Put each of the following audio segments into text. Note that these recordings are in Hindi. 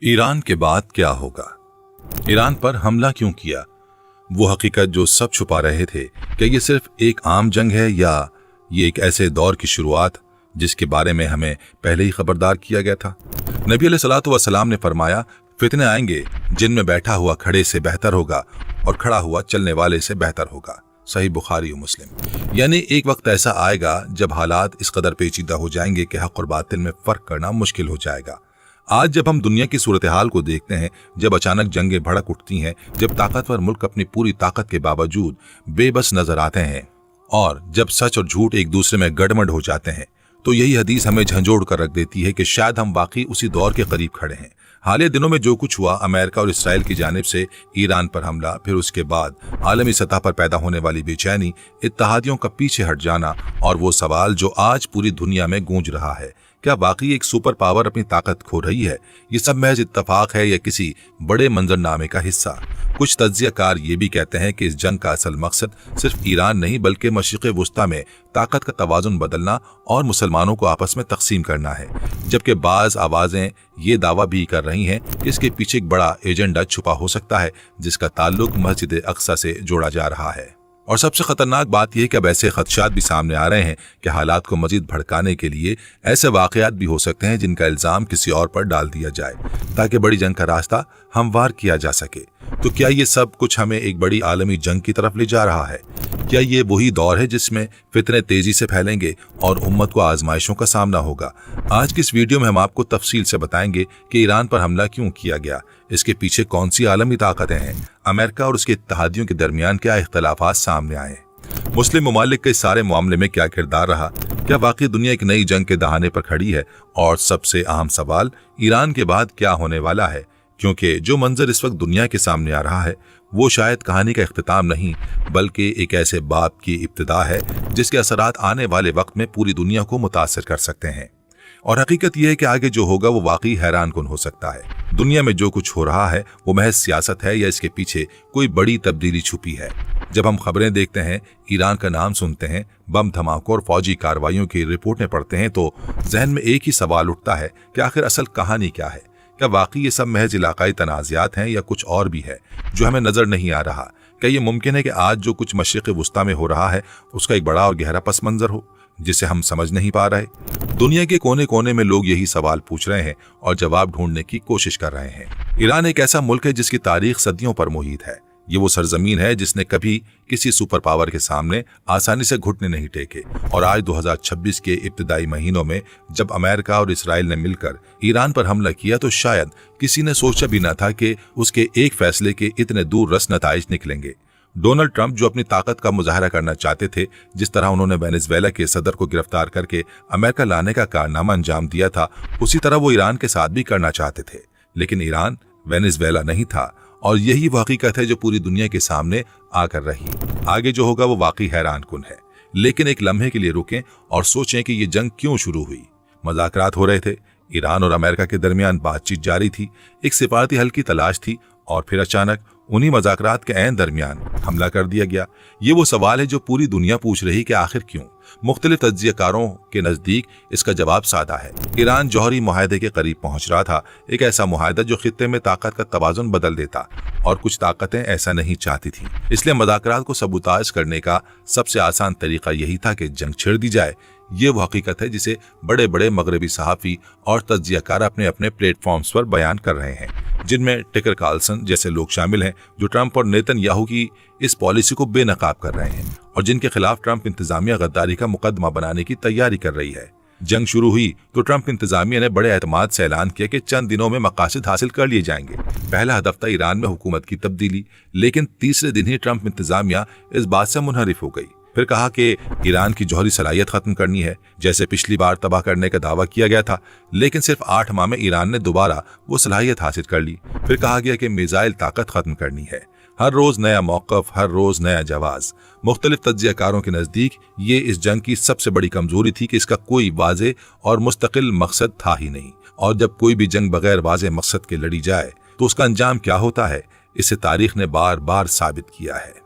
ईरान के बाद क्या होगा? ईरान पर हमला क्यों किया? वो हकीकत जो सब छुपा रहे थे, क्या ये सिर्फ एक आम जंग है या ये एक ऐसे दौर की शुरुआत जिसके बारे में हमें पहले ही खबरदार किया गया था? नबी अलैहिस्सलातु वस्सलाम ने फरमाया, फितने आएंगे जिनमें बैठा हुआ खड़े से बेहतर होगा और खड़ा हुआ चलने वाले से बेहतर होगा। सही बुखारी और मुस्लिम। यानी एक वक्त ऐसा आएगा जब हालात इस कदर पेचीदा हो जाएंगे कि हक और बातिल में फर्क करना मुश्किल हो जाएगा। आज जब हम दुनिया की सूरत हाल को देखते हैं, जब अचानक जंगें भड़क उठती हैं, जब ताकतवर मुल्क अपनी पूरी ताकत के बावजूद बेबस नजर आते हैं और जब सच और झूठ एक दूसरे में गड़मड़ हो जाते हैं, तो यही हदीस हमें झंझोड़ कर रख देती है कि शायद हम वाकई उसी दौर के करीब खड़े हैं। हालिया दिनों में जो कुछ हुआ, अमेरिका और इसराइल की जानिब से ईरान पर हमला, फिर उसके बाद आलमी सतह पर पैदा होने वाली बेचैनी, इत्तेहादियों का पीछे हट जाना और वो सवाल जो आज पूरी दुनिया में गूंज रहा है, क्या वाकई एक सुपर पावर अपनी ताकत खो रही है? ये सब महज इत्तफाक है या किसी बड़े मंजरनामे का हिस्सा? कुछ तज्जियाकार ये भी कहते हैं कि इस जंग का असल मकसद सिर्फ ईरान नहीं बल्कि मशरिक़ वुस्ता में ताकत का तवाज़ुन बदलना और मुसलमानों को आपस में तकसीम करना है। जबकि बाज़ आवाज़ें ये दावा भी कर रही हैं कि इसके पीछे एक बड़ा एजेंडा छुपा हो सकता है जिसका ताल्लुक मस्जिद अक्सा से जोड़ा जा रहा है। और सबसे खतरनाक बात यह कि अब ऐसे खदशात भी सामने आ रहे हैं कि हालात को मजीद भड़काने के लिए ऐसे वाकयात भी हो सकते हैं जिनका इल्जाम किसी और पर डाल दिया जाए ताकि बड़ी जंग का रास्ता हमवार किया जा सके। तो क्या ये सब कुछ हमें एक बड़ी आलमी जंग की तरफ ले जा रहा है? क्या ये वही दौर है जिसमें फितने तेजी से फैलेंगे और उम्मत को आजमाइशों का सामना होगा? आज की इस वीडियो में हम आपको तफसील से बताएंगे कि ईरान पर हमला क्यों किया गया, इसके पीछे कौन सी आलमी ताकतें हैं, अमेरिका और उसके इत्तेहादियों के दरमियान क्या इख्तलाफात सामने आए, मुस्लिम ममालिक के सारे मामले में क्या किरदार रहा, क्या वाकई दुनिया एक नई जंग के दहाने पर खड़ी है, और सबसे अहम सवाल, ईरान के बाद क्या होने वाला है? क्योंकि जो मंजर इस वक्त दुनिया के सामने आ रहा है वो शायद कहानी का इख्तिताम नहीं बल्कि एक ऐसे बाब की इब्तिदा है जिसके असरात आने वाले वक्त में पूरी दुनिया को मुतासिर कर सकते हैं। और हकीकत यह है कि आगे जो होगा वो वाकई हैरान कुन हो सकता है। दुनिया में जो कुछ हो रहा है वो महज सियासत है या इसके पीछे कोई बड़ी तब्दीली छुपी है? जब हम खबरें देखते हैं, ईरान का नाम सुनते हैं, बम धमाकों और फौजी कार्रवाइयों की रिपोर्टें पढ़ते हैं, तो जहन में एक ही सवाल उठता है कि आखिर असल कहानी क्या है? क्या वाकई ये सब महज इलाकाई तनाज़ात हैं या कुछ और भी है जो हमें नजर नहीं आ रहा? क्या ये मुमकिन है कि आज जो कुछ मशरिक़ वुस्ता में हो रहा है उसका एक बड़ा और गहरा पस मंजर हो जिसे हम समझ नहीं पा रहे? दुनिया के कोने कोने में लोग यही सवाल पूछ रहे हैं और जवाब ढूंढने की कोशिश कर रहे हैं। ईरान एक ऐसा मुल्क है जिसकी तारीख सदियों पर मुहित है। ये वो सरजमीन है जिसने कभी किसी सुपर पावर के सामने आसानी से घुटने नहीं टेके, और आज 2026 के इब्तिदाई महीनों में जब अमेरिका और इसराइल ने मिलकर ईरान पर हमला किया तो शायद किसी ने सोचा भी न था कि उसके एक फैसले के इतने दूर रस नताइज निकलेंगे। डोनाल्ड ट्रंप जो अपनी ताकत का मुजाहरा करना चाहते थे, जिस तरह उन्होंने वेनेजुएला के सदर को गिरफ्तार करके अमेरिका लाने का कारनामा अंजाम दिया था, उसी तरह वो ईरान के साथ भी करना चाहते थे। लेकिन ईरान वेनेजुएला नहीं था, और यही वो हकीकत है जो पूरी दुनिया के सामने आकर रही। आगे जो होगा वो वाकई हैरान कुन है। लेकिन एक लम्हे के लिए रुकें और सोचें कि ये जंग क्यों शुरू हुई। मज़ाकरात हो रहे थे, ईरान और अमेरिका के दरमियान बातचीत जारी थी, एक सिफारती हल की तलाश थी, और फिर अचानक उन्हीं मज़ाकरात के ऐन दरमियान हमला कर दिया गया। ये वो सवाल है जो पूरी दुनिया पूछ रही कि आखिर क्यों? मुख्तलिफ तज्जियाकारों के नज़दीक इसका जवाब सादा है। ईरान जौहरी मुआहदे के करीब पहुंच रहा था, एक ऐसा मुआहदा जो खित्ते में ताकत का तवाज़ुन बदल देता, और कुछ ताकतें ऐसा नहीं चाहती थी। इसलिए मज़ाकरात को सबूताज करने का सबसे आसान तरीका यही था कि जंग छेड़ दी जाए। ये वो हकीकत है जिसे बड़े बड़े मगरबी सहाफ़ी और तज्जियाकार अपने अपने प्लेटफॉर्म्स पर बयान कर रहे हैं, जिनमें टकर कार्लसन जैसे लोग शामिल हैं जो ट्रंप और नेतन्याहू की इस पॉलिसी को बेनकाब कर रहे हैं और जिनके खिलाफ ट्रंप इंतजामिया गद्दारी का मुकदमा बनाने की तैयारी कर रही है। जंग शुरू हुई तो ट्रंप इंतजामिया ने बड़े एतमाद से ऐलान किया कि चंद दिनों में मकासद हासिल कर लिए जाएंगे। पहला हदफ था ईरान में हुकूमत की तब्दीली, लेकिन तीसरे दिन ही ट्रंप इंतजामिया इस बात से मुनहरिफ हो गई। फिर कहा कि ईरान की जौहरी सलाहियत खत्म करनी है, जैसे पिछली बार तबाह करने का दावा किया गया था, लेकिन सिर्फ 8 माह में ईरान ने दोबारा वो सलाहियत हासिल कर ली। फिर कहा गया कि मिसाइल ताकत खत्म करनी है। हर रोज नया मौक़िफ़, हर रोज नया जवाब। मुख्तलिफ तज्जियाकारों के नज़दीक ये इस जंग की सबसे बड़ी कमजोरी थी कि इसका कोई वाज़े और मुस्तकिल मकसद था ही नहीं, और जब कोई भी जंग बगैर वाज़े मकसद के लड़ी जाए तो उसका अंजाम क्या होता है, इसे तारीख ने बार बार साबित किया है।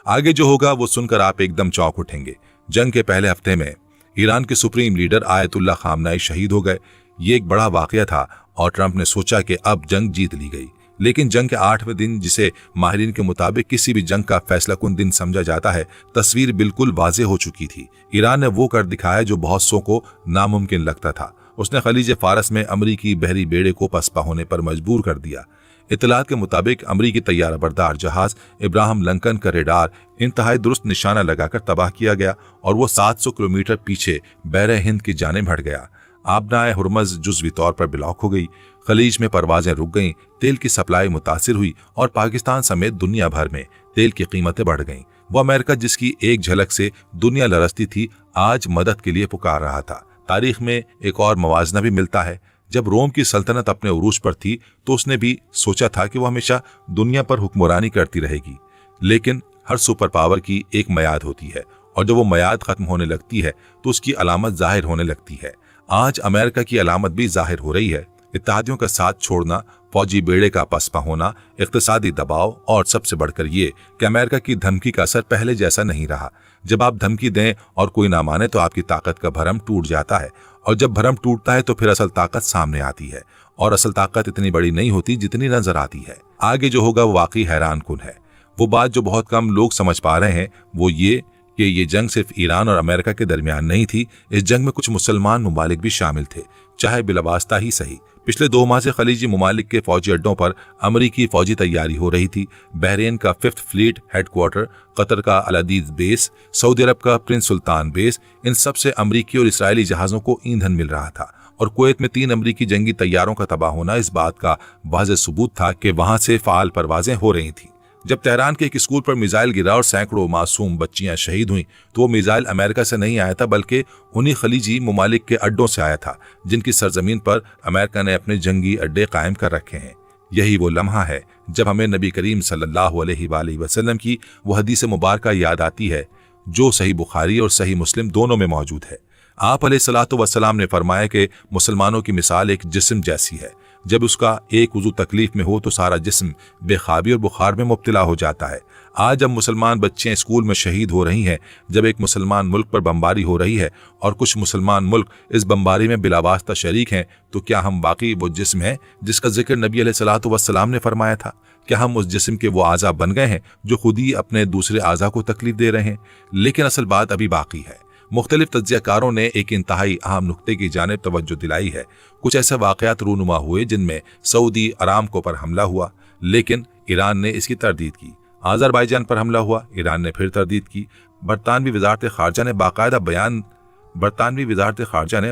आगे जो होगा वो सुनकर आप एकदम चौंक उठेंगे। जंग के पहले हफ्ते में ईरान के सुप्रीम लीडर आयतुल्लाह खामनाई शहीद हो गए। ये एक बड़ा वाकया था और ट्रंप ने सोचा कि अब जंग जीत ली गई। लेकिन जंग के 8वें दिन, जिसे माहिरीन के मुताबिक किसी भी जंग का फैसलाकुन दिन समझा जाता है, तस्वीर बिल्कुल वाज़ेह हो चुकी थी। ईरान ने वो कर दिखाया जो बहुत सौ को नामुमकिन लगता था। उसने खलीज फारस में अमरीकी बहरी बेड़े को पसपा होने पर मजबूर कर दिया। इत्तलात के मुताबिक अमरीकी तैयारा बरदार जहाज इब्राहिम लिंकन का रेडार इंतहाई दुरुस्त निशाना लगाकर तबाह किया गया और वो 700 किलोमीटर पीछे बहरे हिंद की जाने बढ़ गया। आबनाए हुर्मज जुज़वी तौर पर ब्लॉक हो गई, खलीज में परवाजें रुक गईं, तेल की सप्लाई मुतासिर हुई और पाकिस्तान समेत दुनिया भर में तेल की कीमतें बढ़ गईं। वो अमेरिका, जिसकी एक झलक से दुनिया लरसती थी, आज मदद के लिए पुकार रहा था। तारीख में एक और मवाजना भी मिलता है। जब रोम की सल्तनत अपने उरूज पर थी तो उसने भी सोचा था कि वो हमेशा दुनिया पर हुक्मरानी करती रहेगी। लेकिन हर सुपर पावर की एक मयाद होती है और जब वो मयाद खत्म होने लगती है तो उसकी अलामत जाहिर होने लगती है। आज अमेरिका की अलामत भी जाहिर हो रही है। इत्तेहादियों का साथ छोड़ना, फौजी बेड़े का पसपा होना, इक्तिसादी दबाव और सबसे बढ़कर ये कि अमेरिका की धमकी का असर पहले जैसा नहीं रहा। जब आप धमकी दें और कोई ना माने तो आपकी ताकत का भरम टूट जाता है और जब भरम टूटता है तो फिर असल ताकत सामने आती है और असल ताकत इतनी बड़ी नहीं होती जितनी नजर आती है। आगे जो होगा वो वाकई हैरान कुन है। वो बात जो बहुत कम लोग समझ पा रहे हैं वो ये कि ये जंग सिर्फ ईरान और अमेरिका के दरमियान नहीं थी। इस जंग में कुछ मुसलमान ममालिक भी शामिल थे, चाहे बिलावास्ता ही सही। पिछले 2 माह से खलीजी ममालिक के फौजी अड्डों पर अमरीकी फौजी तैयारी हो रही थी। बहरीन का 5th फ्लीट हेडक्वार्टर, कतर का अल-अदीद बेस, सऊदी अरब का प्रिंस सुल्तान बेस, इन सब से अमरीकी और इसराइली जहाज़ों को ईंधन मिल रहा था। और कुवैत में 3 अमरीकी जंगी तैयारों का तबाह होना इस बात का वाज़ेह सबूत था कि वहां से फाल परवाजें हो रही थीं। जब तेहरान के एक स्कूल पर मिसाइल गिरा और सैकड़ों मासूम बच्चियां शहीद हुईं तो वो मिसाइल अमेरिका से नहीं आया था बल्कि उन्हीं खलीजी ममालिक के अड्डों से आया था जिनकी सरजमीन पर अमेरिका ने अपने जंगी अड्डे कायम कर रखे हैं। यही वो लम्हा है जब हमें नबी करीम सल्लल्लाहु अलैहि वसल्लम की वो हदीस मुबारका याद आती है जो सही बुखारी और सही मुस्लिम दोनों में मौजूद है। आप अलैहिस्सलातु वस्सलाम ने फरमाया कि मुसलमानों की मिसाल एक जिस्म जैसी है। जब उसका एक उज़ू तकलीफ में हो तो सारा जिस्म बेखाबी और बुखार में मुब्तला हो जाता है। आज जब मुसलमान बच्चे स्कूल में शहीद हो रही हैं, जब एक मुसलमान मुल्क पर बमबारी हो रही है और कुछ मुसलमान मुल्क इस बमबारी में बिलावास्ता शरीक हैं, तो क्या हम बाकी वो जिस्म हैं जिसका जिक्र नबी अलैहिस्सलातु वस्सलाम ने फरमाया था? क्या हम उस जिस्म के वो आज़ा बन गए हैं जो खुद ही अपने दूसरे आज़ा को तकलीफ दे रहे हैं? लेकिन असल बात अभी बाकी है। मुख्तलिफ तज्ज़ियाकारों ने एक इंतहाई अहम नुक्ते की जानिब तवज्जो दिलाई है। कुछ ऐसे वाक़यात रूनुमा हुए जिनमें सऊदी अरामको पर हमला हुआ, लेकिन ईरान ने इसकी तरदीद की। अज़रबैजान पर हमला हुआ, ईरान ने फिर तरदीद की। बरतानवी वज़ारत ख़ारजा ने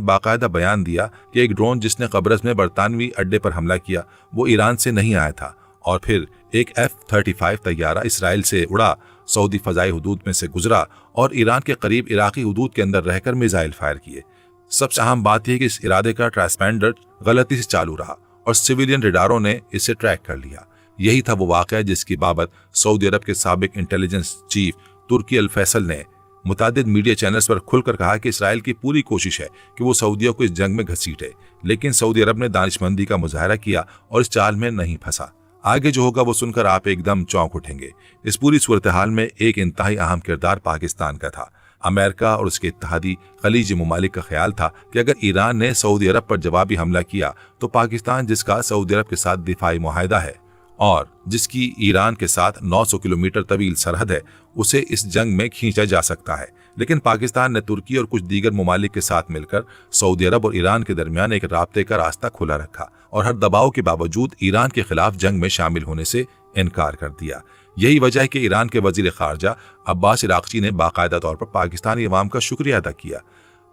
बाकायदा बयान दिया कि एक ड्रोन जिसने कब्रस में बरतानवी अड्डे पर हमला किया वो ईरान से नहीं आया था। और फिर एक F-35 तैयारा इसराइल से उड़ा, सऊदी फ़ज़ाई हुदूद में से गुजरा और ईरान के करीब इराकी हुदूद के अंदर रहकर मिसाइल फायर किए। सबसे अहम बात यह कि इस इरादे का ट्रांसपेंडर गलती से चालू रहा और सिविलियन रेडारों ने इसे ट्रैक कर लिया। यही था वो वाक़या जिसकी बाबत सऊदी अरब के साबिक इंटेलिजेंस चीफ तुर्की अल फैसल ने मुतादिद मीडिया चैनल्स पर खुलकर कहा कि इसराइल की पूरी कोशिश है कि वो सऊदियों को इस जंग में घसीटे, लेकिन सऊदी अरब ने दानिशमंदी का मुजाहरा किया और इस चाल में नहीं फंसा। आगे जो होगा वो सुनकर आप एकदम चौंक उठेंगे। इस पूरी सूरत हाल में एक इंतहाई अहम किरदार पाकिस्तान का था। अमेरिका और उसके इत्तेहादी खलीजी ममालिक का ख्याल था कि अगर ईरान ने सऊदी अरब पर जवाबी हमला किया तो पाकिस्तान, जिसका सऊदी अरब के साथ दिफाई मुआहदा है और जिसकी ईरान के साथ 900 किलोमीटर तवील सरहद है, उसे इस जंग में खींचा जा सकता है। लेकिन पाकिस्तान ने तुर्की और कुछ दीगर ममालिक के साथ मिलकर सऊदी अरब और ईरान के दरमियान एक राब्ते का रास्ता खुला रखा और हर दबाव के बावजूद ईरान के खिलाफ जंग में शामिल होने से इनकार कर दिया। यही वजह है कि ईरान के वजीर खारजा अब्बास इराक़ची ने बाकायदा तौर पर पाकिस्तानी अवाम का शुक्रिया अदा किया।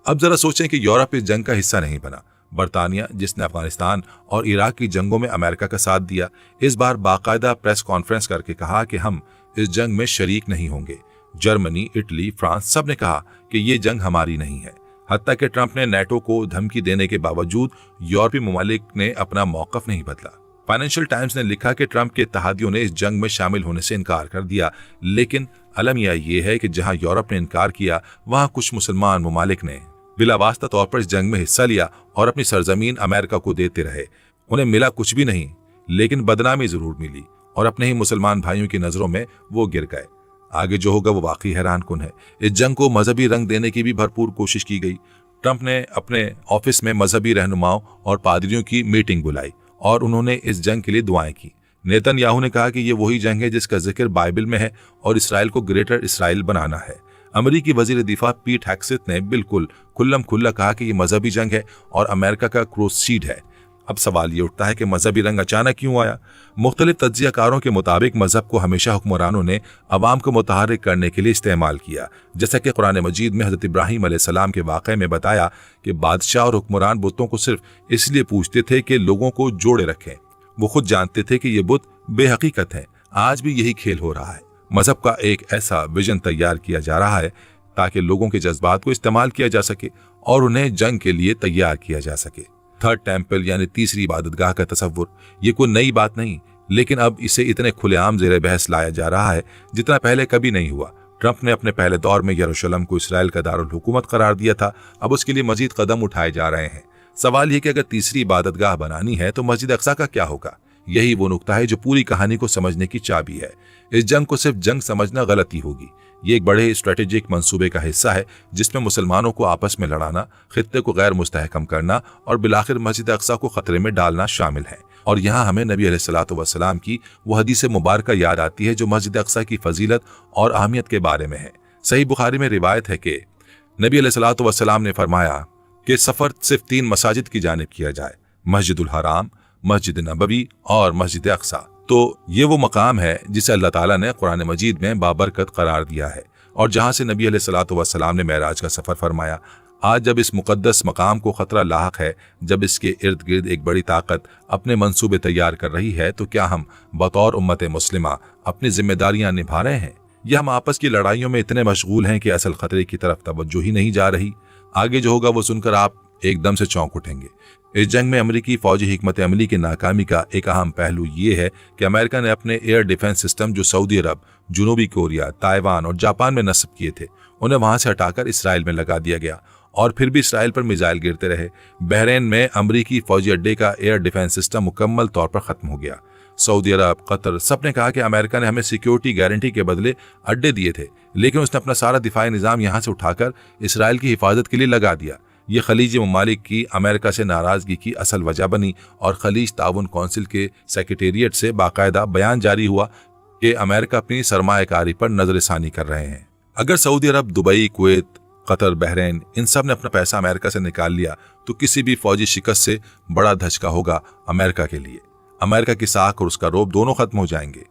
अब जरा सोचें कि यूरोप इस जंग का हिस्सा नहीं बना। बरतानिया, जिसने अफगानिस्तान और इराक की जंगों में अमेरिका का साथ दिया, इस बार बाकायदा प्रेस कॉन्फ्रेंस करके कहा कि हम इस जंग में शरीक नहीं होंगे। जर्मनी, इटली, फ्रांस सब ने कहा कि ये जंग हमारी नहीं है। हत्ता कि ट्रंप ने नेटो को धमकी देने के बावजूद यूरोपीय ममालिक ने अपना मौक़िफ़ नहीं बदला। फाइनेंशियल टाइम्स ने लिखा कि ट्रंप के इत्तेहादियों ने इस जंग में शामिल होने से इनकार कर दिया, लेकिन अलमिया ये है कि जहां यूरोप ने इनकार किया वहां कुछ मुसलमान ममालिक ने बिलावास्ता तौर पर इस जंग में हिस्सा लिया और अपनी सरजमीन अमेरिका को देते रहे। उन्हें मिला कुछ भी नहीं, लेकिन बदनामी जरूर मिली और अपने ही मुसलमान भाइयों की नजरों में वो गिर गए। आगे जो होगा वो वाकई हैरान कुन है। इस जंग को मजहबी रंग देने की भी भरपूर कोशिश की गई। ट्रंप ने अपने ऑफिस में मजहबी रहनुमाओं और पादरियों की मीटिंग बुलाई और उन्होंने इस जंग के लिए दुआएं की। नेतन्याहू ने कहा कि ये वही जंग है जिसका जिक्र बाइबल में है और इसराइल को ग्रेटर इसराइल बनाना है। अमेरिकी वजीर दिफा पीट हेग्सेथ ने बिल्कुल खुल्लम खुल्ला कहा कि ये मजहबी जंग है और अमेरिका का क्रूसेड है। अब सवाल ये उठता है कि मजहबी रंग अचानक क्यों आया? मुख्तलिफ तज्जियाकारों के मुताबिक मजहब को हमेशा हुक्मरानों ने अवाम को मुतहर्रिक करने के लिए इस्तेमाल किया। जैसा कि कुरान मजीद में हजरत इब्राहीम अलैहिस्सलाम के वाक़े में बताया कि बादशाह और हुक्मरान बुतों को सिर्फ इसलिए पूजते थे कि लोगों को जोड़े रखें। वो खुद जानते थे कि ये बुत बेहकीकत है। आज भी यही खेल हो रहा है। मजहब का एक ऐसा विजन तैयार किया जा रहा है ताकि लोगों के जज्बात को इस्तेमाल किया जा सके और उन्हें जंग के लिए तैयार किया जा सके। थर्ड टेम्पल यानी तीसरी इबादतगाह का तस्वुर ये कोई नई बात नहीं, लेकिन अब इसे इतने खुलेआम ज़ेरे बहस लाया जा रहा है जितना पहले कभी नहीं हुआ। ट्रंप ने अपने पहले दौर में यरूशलेम को इसराइल का दारुल हुकूमत करार दिया था। अब उसके लिए मजीद कदम उठाए जा रहे हैं। सवाल यह कि अगर तीसरी इबादतगाह बनानी है तो मस्जिद अक्सा का क्या होगा? यही वो नुक्ता है जो पूरी कहानी को समझने की चाबी है। इस जंग को सिर्फ जंग समझना गलती होगी। ये एक बड़े स्ट्रेटेजिक मंसूबे का हिस्सा है जिसमें मुसलमानों को आपस में लड़ाना, खित्ते को गैर मुस्तहकम करना और बिलाखिर मस्जिद अक्सा को खतरे में डालना शामिल है। और यहाँ हमें नबी अलैहिस्सलातु वस्सलाम की वो हदीस मुबारका याद आती है जो मस्जिद अक्सा की फजीलत और अहमियत के बारे में है। सही बुखारी में रिवायत है कि नबी अलैहिस्सलातु वस्सलाम ने फरमाया कि सफर सिर्फ 3 मसाजिद की जानिब किया जाए, मस्जिदुल हराम, मस्जिद नबवी और मस्जिद अक्सा। तो ये वो मकाम है जिसे अल्लाह ताला ने कुरान मजीद में बाबरकत करार दिया है और जहाँ से नबी अलैहिस्सलातु वस्सलाम ने मेराज का सफर फरमाया। आज जब इस मुकद्दस मकाम को खतरा लाहक है, जब इसके इर्द गिर्द एक बड़ी ताकत अपने मंसूबे तैयार कर रही है, तो क्या हम बतौर उम्मत मुस्लिमा अपनी जिम्मेदारियां निभा रहे हैं या हम आपस की लड़ाइयों में इतने मशगूल हैं कि असल खतरे की तरफ तवज्जो ही नहीं जा रही? आगे जो होगा वो सुनकर आप एकदम से चौंक उठेंगे। इस जंग में अमेरिकी फौजी हिकमत अमली की नाकामी का एक अहम पहलू ये है कि अमेरिका ने अपने एयर डिफेंस सिस्टम जो सऊदी अरब, जनूबी कोरिया, ताइवान और जापान में नस्ब किए थे, उन्हें वहां से हटाकर इसराइल में लगा दिया गया और फिर भी इसराइल पर मिसाइल गिरते रहे। बहरीन में अमेरिकी फौजी अड्डे का एयर डिफेंस सिस्टम मुकम्मल तौर पर खत्म हो गया। सऊदी अरब, कतर सब ने कहा कि अमेरिका ने हमें सिक्योरिटी गारंटी के बदले अड्डे दिए थे, लेकिन उसने अपना सारा दिफाई निज़ाम यहाँ से उठाकर इसराइल की हिफाजत के लिए लगा दिया। ये खलीजी ममालिक की अमेरिका से नाराजगी की असल वजह बनी और खलीज ताउन कौंसिल के सेक्रेटेरिएट से बाकायदा बयान जारी हुआ कि अमेरिका अपनी सरमायाकारी पर नजरसानी कर रहे हैं। अगर सऊदी अरब, दुबई, कुवैत, कतर, बहरीन इन सब ने अपना पैसा अमेरिका से निकाल लिया तो किसी भी फौजी शिकस्त से बड़ा धचका होगा अमेरिका के लिए। अमेरिका की साख और उसका रोब दोनों खत्म हो जाएंगे।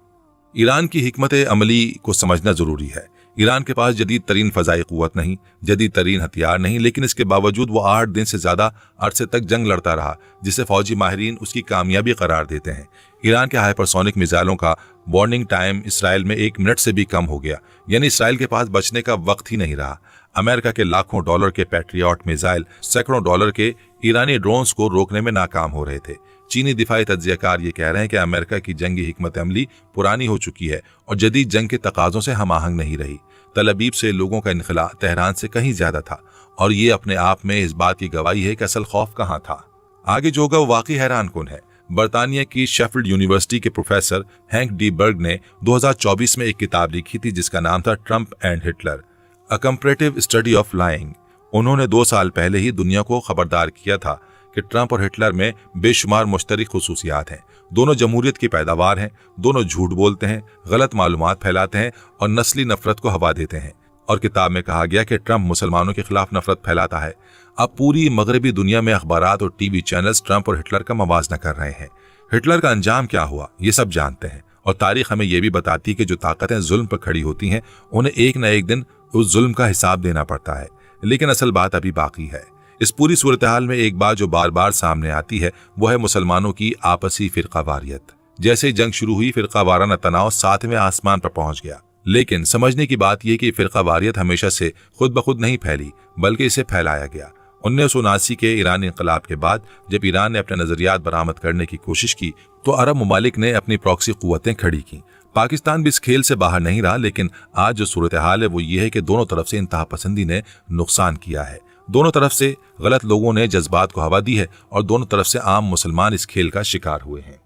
ईरान की हिकमत अमली को समझना जरूरी है। ईरान के पास जदीद तरीन फजाई कुव्वत नहीं, जदीद तरीन हथियार नहीं, लेकिन इसके बावजूद वो 8 दिन से ज्यादा अरसे तक जंग लड़ता रहा, जिसे फौजी माहिरीन उसकी कामयाबी करार देते हैं। ईरान के हाइपरसोनिक मिसाइलों का वार्निंग टाइम इसराइल में 1 मिनट से भी कम हो गया, यानी इसराइल के पास बचने का वक्त ही नहीं रहा। अमेरिका के लाखों डॉलर के पैट्रियट मिसाइल सैकड़ों डॉलर के ईरानी ड्रोन्स को रोकने में नाकाम हो रहे थे। चीनी दिफाई तज्जियाकार ये कह रहे हैं कि अमेरिका की जंगी हिकमत अमली पुरानी हो चुकी है और जदीद जंग के तकाजों से हम आहंग नहीं रही। तल अबीब से लोगों का इनखला तेहरान से कहीं ज्यादा था और ये अपने आप में इस बात की गवाही है कि असल खौफ कहाँ था। आगे जो होगा वो वाकई हैरान कुन है। बरतानिया की शेफील्ड यूनिवर्सिटी के प्रोफेसर हैंक डी बर्ग ने 2024 में एक किताब लिखी थी जिसका नाम था Trump and Hitler, a comparative study of lying. उन्होंने 2 साल पहले ही दुनिया को खबरदार किया था कि ट्रंप और हिटलर में बेशुमार मुश्तरक खुसूसियात हैं। दोनों जमहूरियत की पैदावार हैं, दोनों झूठ बोलते हैं, गलत मालूमात फैलाते हैं और नस्ली नफरत को हवा देते हैं। और किताब में कहा गया कि ट्रंप मुसलमानों के खिलाफ नफरत फैलाता है। अब पूरी मगरबी दुनिया में अखबारात और टीवी चैनल्स ट्रंप और हिटलर का मवाजना कर रहे हैं। हिटलर का अंजाम क्या हुआ ये सब जानते हैं और तारीख हमें यह भी बताती है कि जो ताकतें जुल्म पर खड़ी होती हैं उन्हें एक न एक दिन उस जुल्म का हिसाब देना पड़ता है। लेकिन असल बात अभी बाकी है। इस पूरी सूरत हाल में एक बात जो बार बार सामने आती है वो है मुसलमानों की आपसी फिरकावारियत। जैसे ही जंग शुरू हुई, फिरकावाराना तनाव 7वें आसमान पर पहुंच गया। लेकिन समझने की बात यह कि फिरकावारियत हमेशा से खुद ब खुद नहीं फैली, बल्कि इसे फैलाया गया। 1979 के ईरानी इंकलाब के बाद जब ईरान ने अपने नजरियात बरामद करने की कोशिश की तो अरब ममालिक ने अपनी प्रॉक्सी कुव्वतें खड़ी की। पाकिस्तान भी इस खेल से बाहर नहीं रहा, लेकिन आज जो सूरत हाल है वो ये है कि दोनों तरफ से इंतहा पसंदी ने नुकसान किया है। दोनों तरफ से गलत लोगों ने जज्बात को हवा दी है और दोनों तरफ से आम मुसलमान इस खेल का शिकार हुए हैं।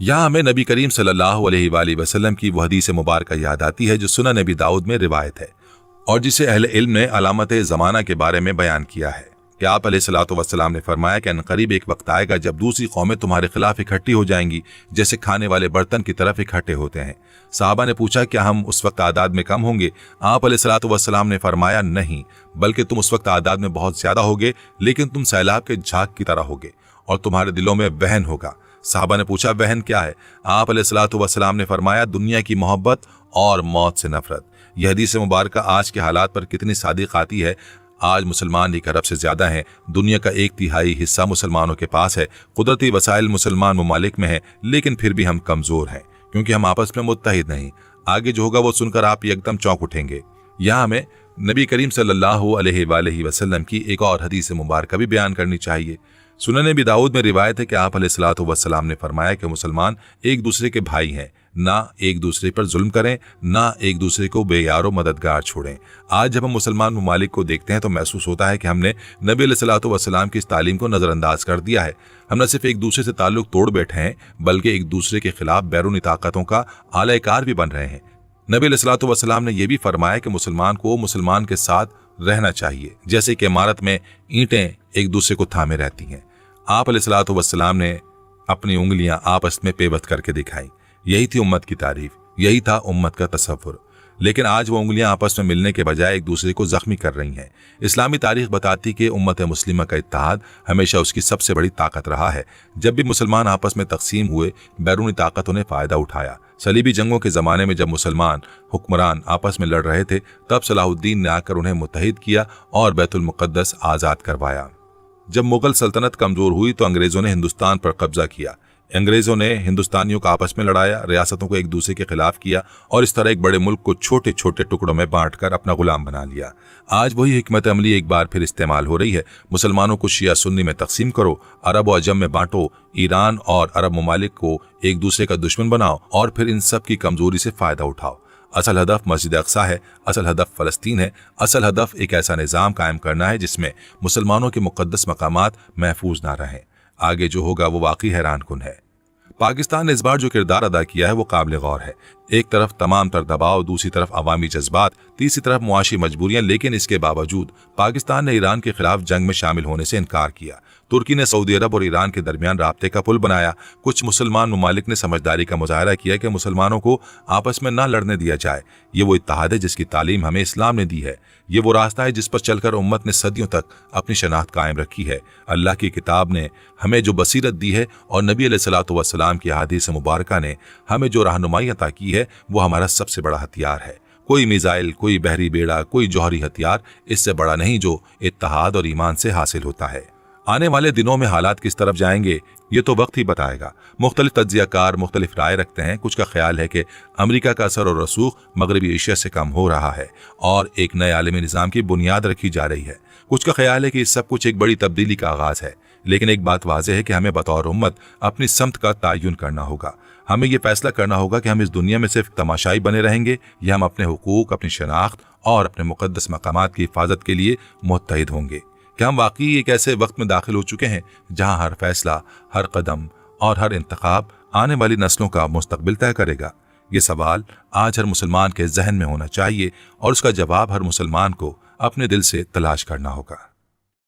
यहाँ हमें नबी करीम सल्लल्लाहु अलैहि वसल्लम की वह हदीस मुबारका याद आती है जो सुनन नबी दाऊद में रिवायत है और जिसे अहले इल्म ने अलामत ज़माना के बारे में बयान किया है। कि आप अलैहिस्सलातु वस्सलाम ने फरमाया कि अनकरीब एक वक्त आएगा जब दूसरी कौमें तुम्हारे खिलाफ इकट्ठी हो जाएंगी, जैसे खाने वाले बर्तन की तरफ इकट्ठे होते हैं। साहबा ने पूछा, क्या हम उस वक्त आदाद में कम होंगे? आप अलैहिस्सलातु वस्सलाम ने फरमाया, नहीं, बल्कि तुम उस वक्त आदाद में बहुत ज्यादा होगे, लेकिन तुम सैलाब के झाग की तरह होगे और तुम्हारे दिलों में वहन होगा। साहबा ने पूछा, वहन क्या है? आप अलैहिस्सलातु वस्सलाम ने फरमाया, दुनिया की मोहब्बत और मौत से नफरत। यह हदीस मुबारक आज के हालात पर कितनी सादिक आती है। आज मुसलमान 1 अरब से ज्यादा हैं, दुनिया का 1/3 हिस्सा मुसलमानों के पास है, कुदरती वसाइल मुसलमान ममालिक में है, लेकिन फिर भी हम कमजोर हैं क्योंकि हम आपस में मुत्तहिद नहीं। आगे जो होगा वो सुनकर आप एकदम चौंक उठेंगे। यहाँ हमें नबी करीम सल्लल्लाहु अलैहि वसल्लम की एक और हदीस मुबारक भी बयान करनी चाहिए। सुनन नबी दाऊद में रिवायत है कि आप अलैहिस्सलातु वस्सलाम ने फरमाया कि मुसलमान एक दूसरे के भाई हैं, ना एक दूसरे पर जुल्म करें, ना एक दूसरे को बेयारो मददगार छोड़ें। आज जब हम मुसलमान ममालिक को देखते हैं तो महसूस होता है कि हमने नबी अलैहिस्सलातु वस्सलाम की इस तालीम को नजरअंदाज कर दिया है। हम न सिर्फ एक दूसरे से ताल्लुक तोड़ बैठे हैं, बल्कि एक दूसरे के खिलाफ बैरूनी ताकतों का आलाकार भी बन रहे हैं। नबी अलैहिस्सलातु वस्सलाम ने यह भी फरमाया कि मुसलमान को मुसलमान के साथ रहना चाहिए, जैसे कि इमारत में ईंटें एक दूसरे को थामे रहती हैं। आप अलैहिस्सलातु वस्सलाम ने अपनी उंगलियां आपस में पेवस्त करके दिखाई। यही थी उम्मत की तारीफ, यही था उम्मत का तसव्वुर। लेकिन आज वो उंगलियां आपस में मिलने के बजाय एक दूसरे को जख्मी कर रही हैं। इस्लामी तारीख बताती कि उम्मत मुस्लिमा का इत्तेहाद हमेशा उसकी सबसे बड़ी ताकत रहा है। जब भी मुसलमान आपस में तकसीम हुए, बैरूनी ताकतों ने फायदा उठाया। सलीबी जंगों के जमाने में जब मुसलमान हुक्मरान आपस में लड़ रहे थे, तब सलाहुद्दीन ने आकर उन्हें मुत्तहिद किया और बैतुल मुक़द्दस आजाद करवाया। जब मुगल सल्तनत कमजोर हुई तो अंग्रेजों ने हिंदुस्तान पर कब्जा किया। अंग्रेजों ने हिंदुस्तानियों को आपस में लड़ाया, रियासतों को एक दूसरे के खिलाफ किया और इस तरह एक बड़े मुल्क को छोटे छोटे टुकड़ों में बांटकर अपना गुलाम बना लिया। आज वही हिकमत अमली एक बार फिर इस्तेमाल हो रही है। मुसलमानों को शिया सुन्नी में तकसीम करो, अरब और अजम में बांटो, ईरान और अरब ममालिक को एक दूसरे का दुश्मन बनाओ और फिर इन सब की कमजोरी से फायदा उठाओ। असल हदफ मस्जिद अक्सा है, असल हदफ फलस्तीन है, असल हदफ एक ऐसा निज़ाम कायम करना है जिसमें मुसलमानों के मुक़द्दस मकामात महफूज ना रहें। आगे जो होगा वो वाकई हैरान कुन है। पाकिस्तान ने इस बार जो किरदार अदा किया है वो काबिल गौर है। एक तरफ तमाम तर दबाव, दूसरी तरफ अवामी जज्बात, तीसरी तरफ मुआशी मजबूरियां, लेकिन इसके बावजूद पाकिस्तान ने ईरान के खिलाफ जंग में शामिल होने से इनकार किया। तुर्की ने सऊदी अरब और ईरान के दरमियान राब्ते का पुल बनाया। कुछ मुसलमान ममालिक ने समझदारी का मुजाहरा किया कि मुसलमानों को आपस में न लड़ने दिया जाए। ये वो इत्तेहाद है जिसकी तालीम हमें इस्लाम ने दी है। ये वो रास्ता है जिस पर चलकर उम्मत ने सदियों तक अपनी शनाख्त कायम रखी है। अल्लाह की किताब ने हमें जो बसीरत दी है और नबी अलैहिस्सलातु वस्सलाम की अहादीस मुबारका ने हमें जो रहनुमाई अता की है, वो हमारा सबसे बड़ा हथियार है। कोई मिसाइल, कोई बहरी बेड़ा, कोई जौहरी हथियार इससे बड़ा नहीं जो इत्तेहाद और ईमान से हासिल होता है। आने वाले दिनों में हालात किस तरफ जाएंगे ये तो वक्त ही बताएगा। मुख्तलिफ तज्जियाकार मुख्तलिफ राय रखते हैं। कुछ का ख्याल है कि अमेरिका का असर और रसूख मगरबी एशिया से कम हो रहा है और एक नए आलमी निज़ाम की बुनियाद रखी जा रही है। कुछ का ख्याल है कि इस सब कुछ एक बड़ी तब्दीली का आगाज है। लेकिन एक बात वाज़ेह है कि हमें बतौर उम्मत अपनी समत का तयन करना होगा। हमें यह फैसला करना होगा कि हम इस दुनिया में सिर्फ तमाशाई बने रहेंगे या हम अपने हुकूक, अपनी शनाख्त और अपने मुक़द्दस मकामात की हिफाजत के लिए मुत्तहिद होंगे। क्या हम वाकई एक ऐसे वक्त में दाखिल हो चुके हैं जहां हर फैसला, हर कदम और हर इंतखाब आने वाली नस्लों का मुस्तकबिल तय करेगा? ये सवाल आज हर मुसलमान के जहन में होना चाहिए और उसका जवाब हर मुसलमान को अपने दिल से तलाश करना होगा।